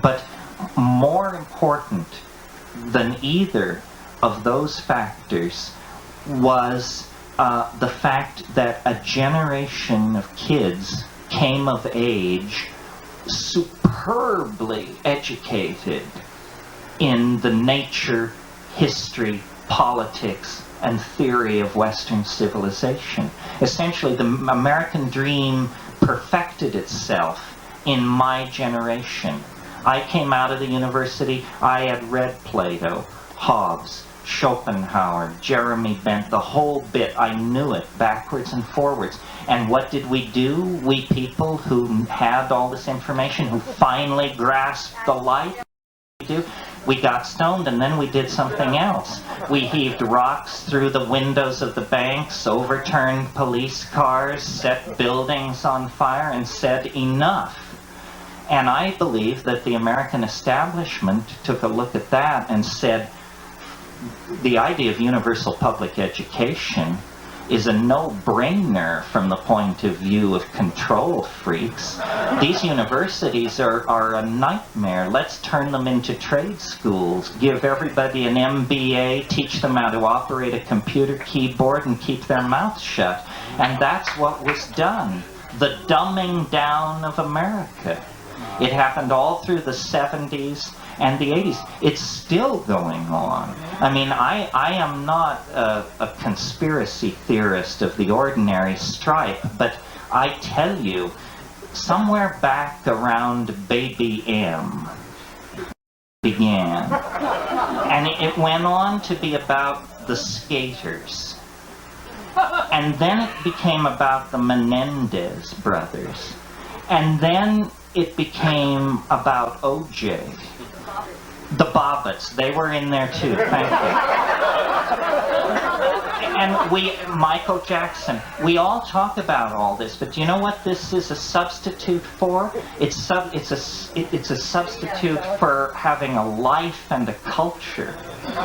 But more important than either of those factors was the fact that a generation of kids came of age superbly educated in the nature, history, politics, and theory of Western civilization. Essentially, the American dream perfected itself in my generation. I came out of the university, I had read Plato, Hobbes, Schopenhauer, Jeremy Bent, the whole bit. I knew it backwards and forwards. And what did we do? We people who had all this information, who finally grasped the light, we got stoned, and then we did something else. We heaved rocks through the windows of the banks, overturned police cars, set buildings on fire, and said enough. And I believe that the American establishment took a look at that and said, the idea of universal public education is a no-brainer from the point of view of control freaks. These universities are a nightmare. Let's turn them into trade schools, give everybody an MBA, teach them how to operate a computer keyboard and keep their mouths shut. And that's what was done. The dumbing down of America. It happened all through the 70s and the 80s. It's still going on. I mean, I am not a conspiracy theorist of the ordinary stripe, but I tell you, somewhere back around Baby M began. And it went on to be about the skaters. And then it became about the Menendez brothers. And then it became about O.J. The Bobbits, they were in there too, thank you. And Michael Jackson, we all talk about all this, but do you know what this is a substitute for? It's a substitute for having a life and a culture,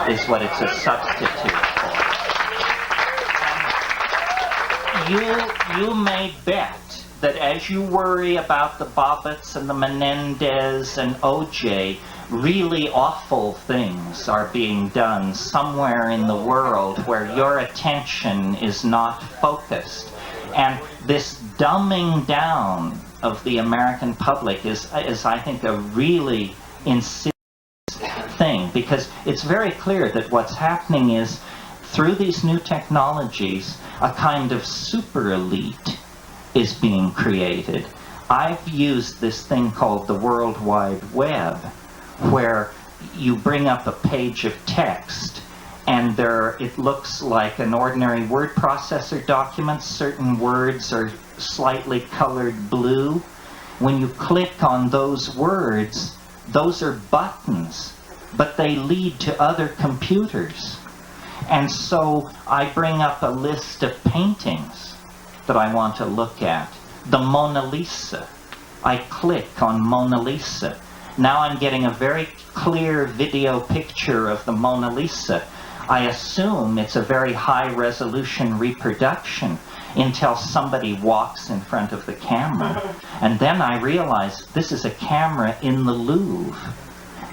is what it's a substitute for. You may bet that as you worry about the Bobbits and the Menendez and O.J., really awful things are being done somewhere in the world where your attention is not focused. And this dumbing down of the American public is I think, a really insidious thing, because it's very clear that what's happening is, through these new technologies, a kind of super elite is being created. I've used this thing called the World Wide Web, where you bring up a page of text and it looks like an ordinary word processor document. Certain words are slightly colored blue. When you click on those words, those are buttons, but they lead to other computers. And so I bring up a list of paintings that I want to look at. The Mona Lisa. I click on Mona Lisa. Now I'm getting a very clear video picture of the Mona Lisa. I assume it's a very high-resolution reproduction until somebody walks in front of the camera. And then I realize this is a camera in the Louvre.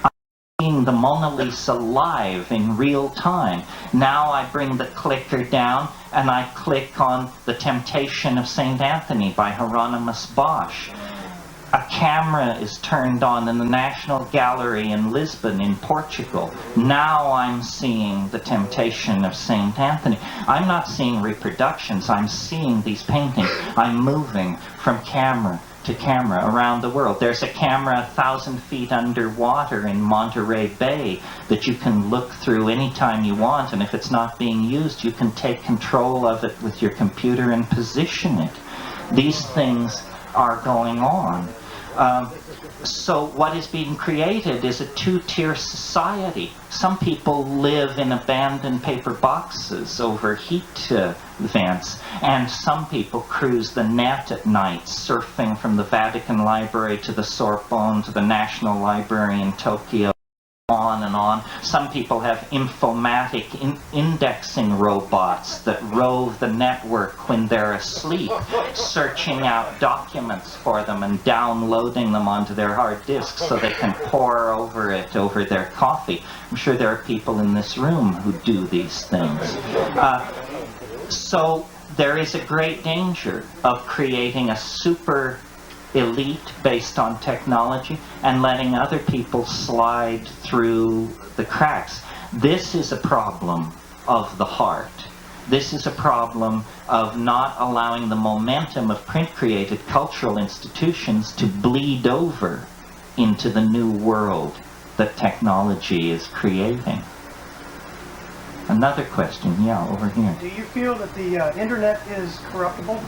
I'm seeing the Mona Lisa live in real time. Now I bring the clicker down and I click on The Temptation of St. Anthony by Hieronymus Bosch. A camera is turned on in the National Gallery in Lisbon in Portugal. Now I'm seeing The Temptation of St. Anthony. I'm not seeing reproductions, I'm seeing these paintings. I'm moving from camera to camera around the world. There's a camera 1,000 feet underwater in Monterey Bay that you can look through anytime you want, and if it's not being used, you can take control of it with your computer and position it. These things are going on. So what is being created is a two-tier society. Some people live in abandoned paper boxes over heat vents, and some people cruise the net at night, surfing from the Vatican Library to the Sorbonne to the National Library in Tokyo. on and on. Some people have informatic indexing robots that rove the network when they're asleep, searching out documents for them and downloading them onto their hard disks so they can pore over it over their coffee. I'm sure there are people in this room who do these things. So there is a great danger of creating a super elite based on technology and letting other people slide through the cracks. This is a problem of the heart. This is a problem of not allowing the momentum of print-created cultural institutions to bleed over into the new world that technology is creating. Another question, yeah, over here. Do you feel that the internet is corruptible?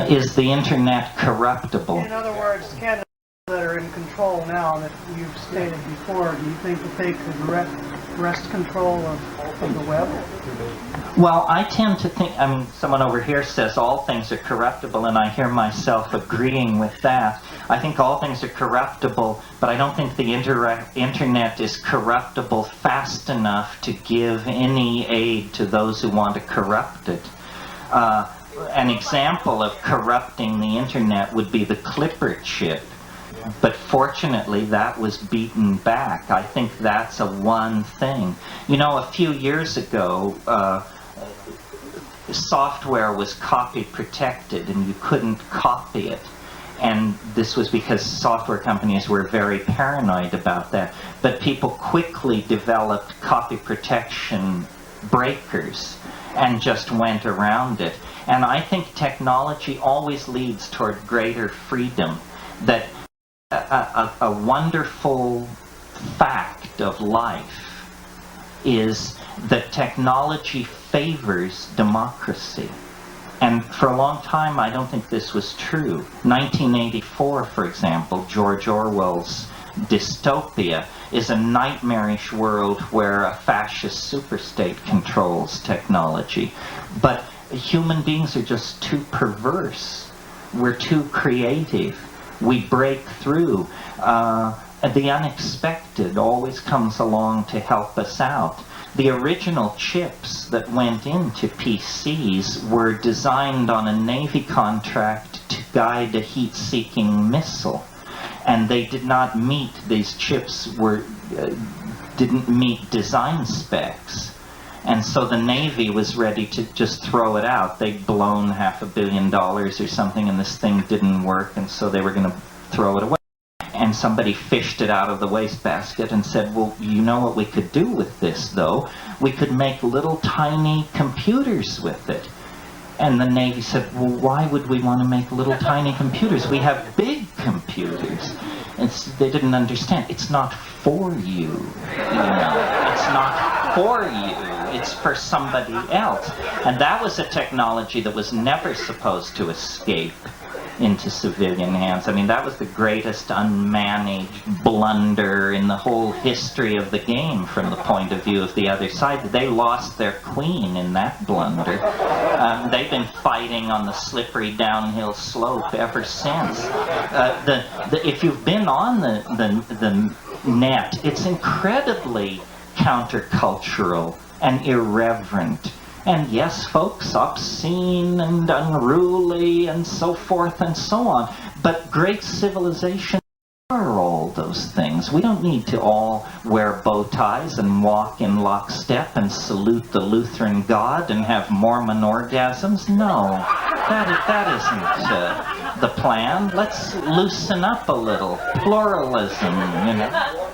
Is the internet corruptible? In other words, the candidates that are in control now that you've stated before, do you think that they could wrest control of the web? Well, I tend to think, I mean, someone over here says all things are corruptible, and I hear myself agreeing with that. I think all things are corruptible, but I don't think the internet is corruptible fast enough to give any aid to those who want to corrupt it. An example of corrupting the internet would be the Clipper chip, but fortunately that was beaten back. I think that's a one thing. You know, a few years ago, software was copy protected and you couldn't copy it. And this was because software companies were very paranoid about that. But people quickly developed copy protection breakers and just went around it. And I think technology always leads toward greater freedom. That a wonderful fact of life is that technology favors democracy. And for a long time, I don't think this was true. 1984, for example, George Orwell's dystopia is a nightmarish world where a fascist superstate controls technology. But human beings are just too perverse. We're too creative. We break through. The unexpected always comes along to help us out. The original chips that went into PCs were designed on a Navy contract to guide a heat-seeking missile. And they did not meet, these chips didn't meet design specs. And so the Navy was ready to just throw it out. They'd blown $500 million or something and this thing didn't work, and so they were going to throw it away. And somebody fished it out of the wastebasket and said, well, you know what we could do with this, though? We could make little tiny computers with it. And the Navy said, well, why would we want to make little tiny computers? We have big computers. And they didn't understand. It's not for you. It's not for you. It's for somebody else. And that was a technology that was never supposed to escape into civilian hands. I mean, that was the greatest unmanaged blunder in the whole history of the game from the point of view of the other side. They lost their queen in that blunder. They've been fighting on the slippery downhill slope ever since. If you've been on the net, it's incredibly countercultural and irreverent. And yes, folks, obscene and unruly and so forth and so on. But great civilizations are all those things. We don't need to all wear bow ties and walk in lockstep and salute the Lutheran God and have Mormon orgasms. No, that isn't the plan. Let's loosen up a little. Pluralism, you know.